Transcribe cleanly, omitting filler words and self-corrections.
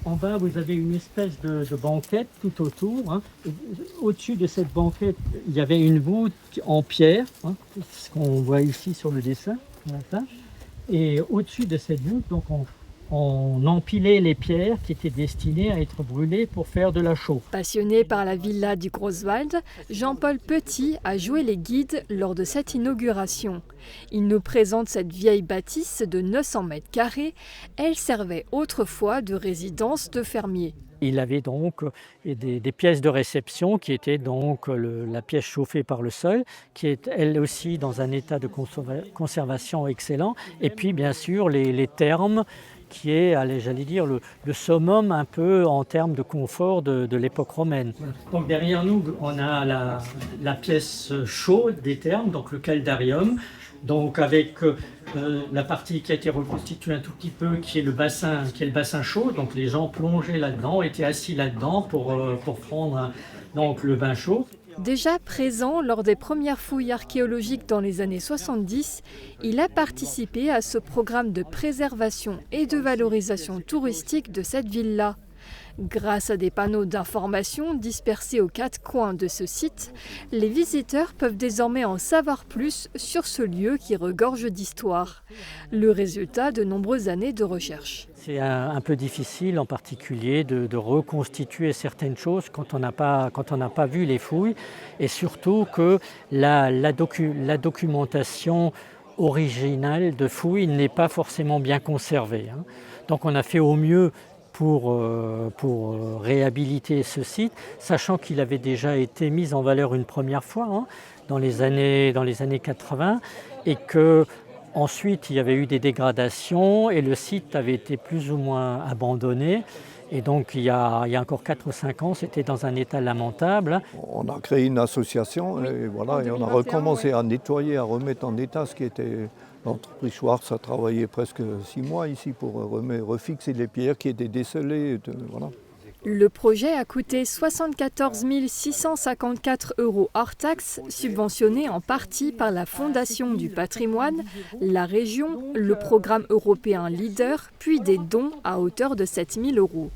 En bas, vous avez une espèce de banquette tout autour, hein. Au-dessus de cette banquette, il y avait une voûte en pierre, hein, ce qu'on voit ici sur le dessin. Voilà. Et au-dessus de cette voûte, donc on empilait les pierres qui étaient destinées à être brûlées pour faire de la chaux. Passionné par la villa du Grosswald, Jean-Paul Petit a joué les guides lors de cette inauguration. Il nous présente cette vieille bâtisse de 900 mètres carrés. Elle servait autrefois de résidence de fermiers. Il avait donc des pièces de réception qui étaient donc la pièce chauffée par le sol, qui est elle aussi dans un état de conservation excellent. Et puis bien sûr les thermes, qui est, j'allais dire, le summum un peu en termes de confort de l'époque romaine. Donc derrière nous, on a la pièce chaude des thermes, donc le caldarium. Donc avec la partie qui a été reconstituée un tout petit peu, qui est le bassin chaud. Donc les gens plongeaient là-dedans, étaient assis là-dedans pour prendre donc le bain chaud. Déjà présent lors des premières fouilles archéologiques dans les années 70, il a participé à ce programme de préservation et de valorisation touristique de cette villa. Grâce à des panneaux d'information dispersés aux quatre coins de ce site, les visiteurs peuvent désormais en savoir plus sur ce lieu qui regorge d'histoire. Le résultat de nombreuses années de recherche. C'est un peu difficile en particulier de reconstituer certaines choses quand on n'a pas vu les fouilles, et surtout que la documentation originale de fouilles n'est pas forcément bien conservée, hein. Donc on a fait au mieux pour réhabiliter ce site, sachant qu'il avait déjà été mis en valeur une première fois, hein, dans les années 80, et que ensuite il y avait eu des dégradations et le site avait été plus ou moins abandonné. Et donc il y a encore 4 ou 5 ans, c'était dans un état lamentable. On a créé une association et voilà, et on a recommencé à nettoyer, à remettre en état ce qui était... L'entreprise Schwartz a travaillé presque 6 mois ici pour refixer les pierres qui étaient décelées. Voilà. Le projet a coûté 74 654 € hors taxes, subventionnés en partie par la Fondation du patrimoine, la région, le programme européen LEADER, puis des dons à hauteur de 7 000 €.